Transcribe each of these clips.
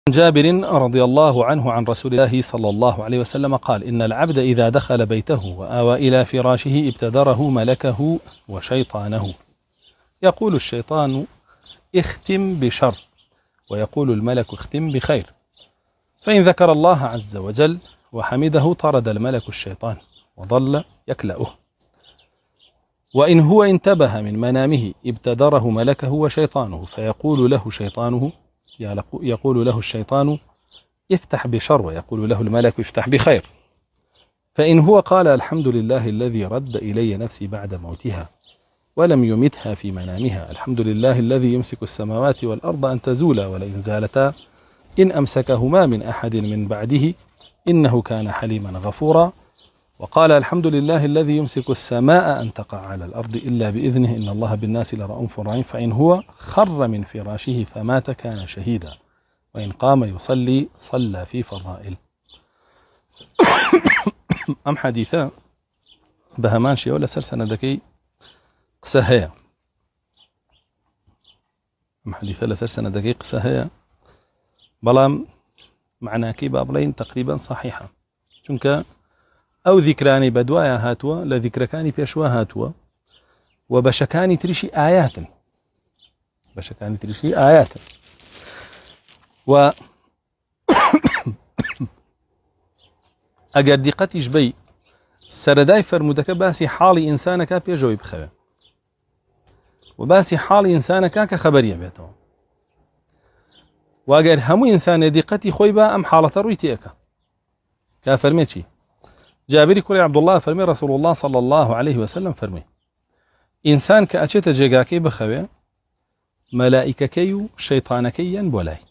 جابر رضي الله عنه عن رسول الله صلى الله عليه وسلم قال: إن العبد إذا دخل بيته وآوى إلى فراشه ابتدره ملكه وشيطانه، يقول الشيطان: اختم بشر، ويقول الملك: اختم بخير. فإن ذكر الله عز وجل وحمده طرد الملك الشيطان وظل يكلأه، وإن هو انتبه من منامه ابتدره ملكه وشيطانه، فيقول له الشيطان: افتح بشر، ويقول له الملك: افتح بخير. فإن هو قال: الحمد لله الذي رد إلي نفسي بعد موتها ولم يمتها في منامها، الحمد لله الذي يمسك السماوات والأرض أن تزولا ولئن زالتا إن أمسكهما من أحد من بعده إنه كان حليما غفورا، وقال: الحمد لله الذي يمسك السماء أن تقع على الأرض إلا بإذنه إن الله بالناس لرؤوف رحيم. فإن هو خر من فراشه فمات كان شهيدا، وإن قام يصلي صلى في فضائل. أم حديثا بهمان شيء ولا سرسنة دكي قسهية، أم حديثا لسرسنة دكي قسهية، بلام معنى كي بابلين تقريبا صحيحة، چونك أو ذكراني بدوايا هاتوا لذكركاني بيشوا هاتوا وبشكاني تريشي آيات و ئەگەر دیقەتیش بەی سەرەدای فەرموودەکە باسی حاڵی ئینسانەکە پێشەوەی بخەوێ و باسی حاڵی ئینسانەکە کە خەبەریە بێتەوە، واگەر هەموو ئینسانێ دیقەتی خۆی بە ئەم حاڵەتە ڕووی تێکە. کا فەرمێ چی؟ جابری کوڕی عەبدوڵڵاه فەرمێ ڕەسوڵ الله صلی الله عليه وسلم فەرمێ: ئینسان کە ئەچێتە جێگاکەی بخەوێ، مەلائیکەکەی و شەیطانەکەی یەن بۆ لای،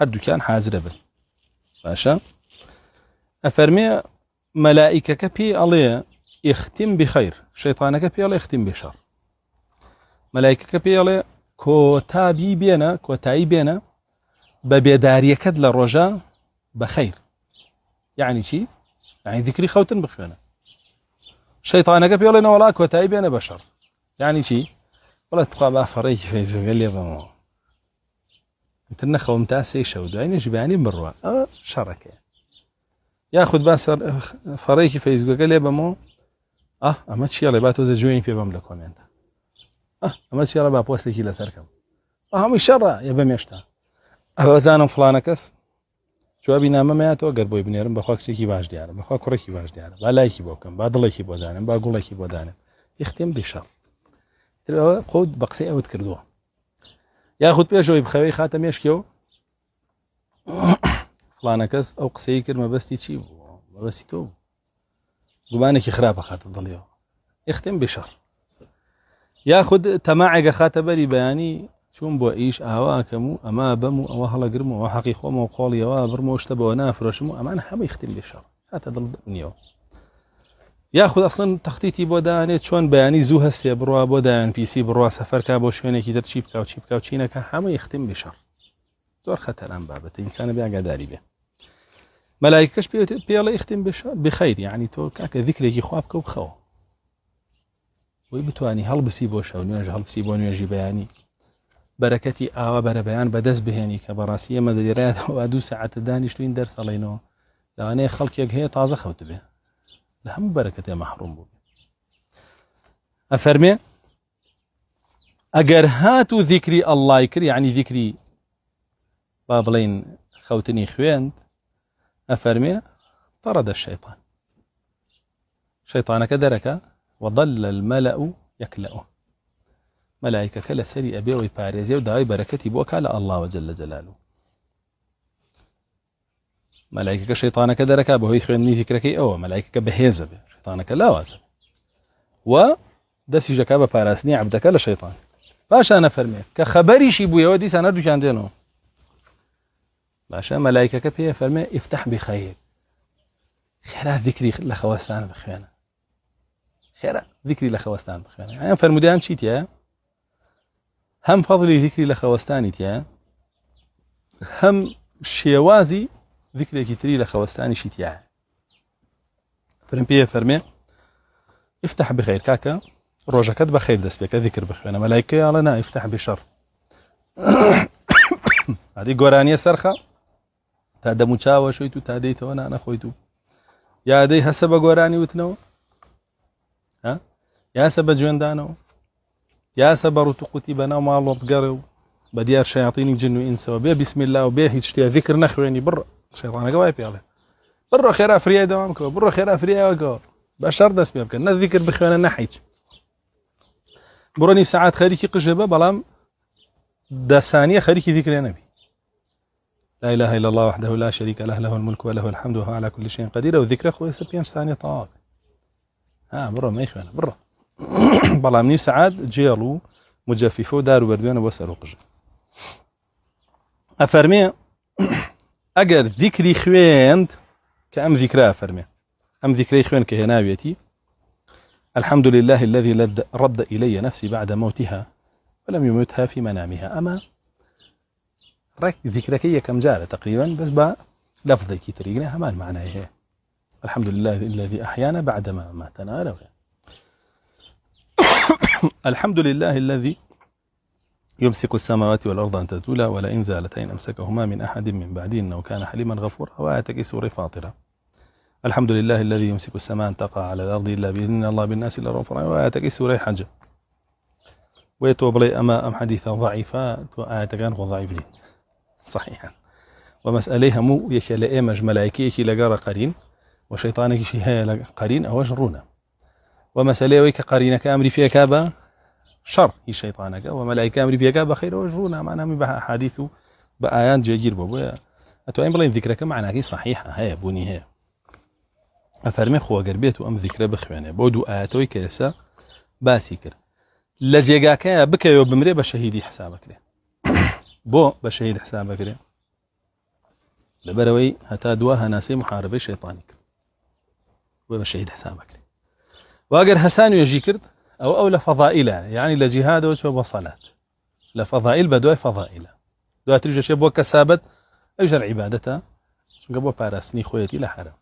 هەردووکیان حازرە بن. باشە؟ ئەفەرمێ مەلائیکەکە پێی ئەڵێ ئختم بخەیر، شەیطانەکە پێی ئەڵێ ئختم بشەڕ. مەلائیکەکە پێی ئەڵێ کۆتایی بێنە بە بێداریەکەت لە ڕۆژە بەخەیر. یعنی چی؟ یعنی ذکری خەوتن بخوێنە. شەیطانەکە پێی ئەڵێ نەوەڵا کۆتایی بێنە بە شەڕ. یعنی چی؟ وڵات تخوا با فەڕێکی فەیزۆگە لێ بەمەوە، ئیتر نەخەوم تا سێ شەو دوای نەژیبانی بڕوە، ئەوە شەڕەکەیە. یاخود با فەڕێکی فەیسبووکەکە لێ بەمەوە، ئەمە چیەڵێ با تۆزە جوێنی پێ بەم لە کۆمێنتە، ئەمە چیەڵێ با پۆستێکی لەسەرکەم، هەمووی شەڕە یە بەمێشتا. ئەوەزانم فڵانە کەس جوابی نامەمەیەتەوە گەر بۆی بنێرم بەخوا کچێکی باش دیارە، بەخوا کوڕێکی باش دیارە، با لایکی بۆ بکەم، با دڵێکی بۆ دانم، با گوڵێکی بۆ دانم، ئختم بشەڕ. ئەوە خۆت بە قسەی ئەوت کردووە. یاخود پێشەوەی بخەوەی خاتە مێشکەوە، فڵانە کەس ئەو قسەی کرد مەبەستی چی بوو؟ مەبەستی تۆ بوو، گومانێکی خراپە خاتە دڵیەوە، ئختم بشەڕ. یاخود تەماعێکە خاتە بەری بەیانی چوون بۆ ئیش ئاواکەم و ئەما بەم و ئەوە هەڵەگرم و ئەوە حەقی خۆمەوە قۆڵیەوە بڕمەوە شتە بەوە نافرۆشم و ئەمانە هەمووی ئختم بشەڕ، خاتە دڵنیەوە. یاخود ئەسڵن تەختیتی بۆ دانێت چۆن بەیانی زوو هەستێ بڕوا بۆ دایان پیسی بڕوا سەفەرکە بۆ شوێنێکی دەر چی بکاو چی نەکە، هەمووی ئختم بشەڕ. زۆر خەتەران بابەتە، ئینسانە بێ ئاگاداری بێ. مەلایکەش پێڵێ ئختم بخەیر، یعنی تۆ کاکە ذیکرێکی خوا بکە و بخەوە، وی بتوانی هەڵبسی بۆ شەو نوێژ، هەڵبسی بۆ نوێژی بەیانی، بەرەکەتی ئاوا بەرە بەیان بەدەست بهێنی کە بەڕاستی ئێمە دەریێڕایەوە 2 ساعەتە دانیشتوین دەرسەڵێنەوە، لەوانەیە خەڵکێک هەیە تازە خەوت بێ، لە هەموو بەرەکەتێ مەحروم بوو. ئەفەرمێ ئەگەر هات و ذیکری ئەڵڵای کرد، یعنی ذیکری با بڵێن خەوتنی خوێند، ئەفەرمێ طرد الشيطان، شەیطانەکە دەرەکە، وظل الملأ يكلأه، مەلایکەکە لەسەری ئەبێەوەی پارێزیە و داوای بەرەکەتی بۆ کا لە ئەڵڵاوە جەلە جەلالوه. مەلایکەکە شەیطانەکە دەرەکە بەهۆی خوێندنی ذیکرەکەی ئەوە، مەلایکەکە بەهێزە بێ، شەیطانەکە لاوازە و دەستیژەکە بە پاراستنی عەبدەکە لە شەیطان. پاشان ئەفەرمێ کە خەبەریشی بوویەوە دیسان هەردووکیان دێنەوە، باشە مەلایکەکە پێ فەرمێ ئفتح بخەیر، خێرا ذیکری لە خەوەستان بخوێنە، خێرا ذیکری لە خەوەستان بخوێنە. ئەیان فەرمودیان چیتیە؟ هەم فەضلی ذیکری لە خەوەستانی تیە، هەم شێوازی ذیکرێکی تری لە خەوەستانیشی تیە. فرم پێ فەرمێ ئفتح بخەیر، کاکە ڕۆژەکەت بەخێر دەست پێکە ذیکر بخوێنە. مەلایکە ئەڵێ نا ئفتح بشەڕ، هذه گۆرانیە سەرخە تا دەموچاوە شویت و تا دەیتەوە نانە خۆیت و یادەی هەسە بە گۆرانی وتنەوە یاسە بە جوێندانەوە یاسە بە ڕوتوقوتی بەناو ماڵۆ بگەڕێ و بە دیار شەیاطینی جن و ئینسەوە بێ بسم الله و بێ هیچ شتێ ذیکر نەخوێنی بڕ شەیطانەکە وای پێڵێ بڕۆ خێرا فریای دەوام بکەوە بڕۆ خێرا فریاوەکەوە بە شەڕ دەست پێ بکەن نە ذیکر بخوێنە نە حیچ بڕۆ نیو سەعات خەریکی قژە بە بەڵام 10 ثانیە خەریکی ذیکرێ نەبی لا إله إلا الله وحده لا شريك له له الملك وله الحمد وهو على كل شيء قدير وذكره خوي 5 ثانية طاق برا ما يخوان برا بەڵام نیو سەعات جێڵ و مجەفیفە و دار و بەردوێنە بۆ سەر و قژە ئەفەرمێ ئەگەر ذیکری خوێند کە ئەم ذیکرا ئەفەرمێ ئەم ذیکرەی خوێن کە هێناوێتی الحمد لله الذي رد إلي نفسي بعد موتها ولم يمتها في منامها أما رك ذكرك هي كم جارة تقريبا بس با لفظي كي تريقنا همان معناه هي الحمد لله الذي أحيانا بعدما ماتنا لو الحمد لله الذي يمسك السماوات والأرض أن تزولا ولئن زالتا إن أمسكهما من أحد من بعده إنه كان حليما غفورا وآياتك سورة فاطرة الحمد لله الذي يمسك السماء أن تقع على الأرض إلا بإذن الله بالناس إلا رب وآياتك سورة حج ويتوبلي أم حديثة ضعيفة وآياتك كان ضعيف لي صحيحا ومسأليها مو يكي لأيمج ملائكي يكي لقار قرين وشيطانك فيها قرين أو جرونا ومسألة ويك قرينك أمري فيها كابا شر هي شيطانك وملائكة أمري فيها كابا خير وجرونا معنا بها حديث بآيات جيجير بابويا أتوين بلين ذكرك معناك صحيحة هي بوني هي أفرمي خوا قربيت وأم ذكرى بخوانه بودو آياتوي كيسا باسيكر لجيقاكا بكيو بمري بشهيدي حسابك لي بو بشهيد حسابك لي لبروي هتا دواها ناسي محاربي شيطانك وبشهيد حسابك لي واقر هسانو يجي كرد أو لفضائلة يعني لجهاد وصلاة لفضائل بدوي فضائلة دوا تريجا شي بو كسابت أجر عبادتها شنك بو بارسني خويتي لحرام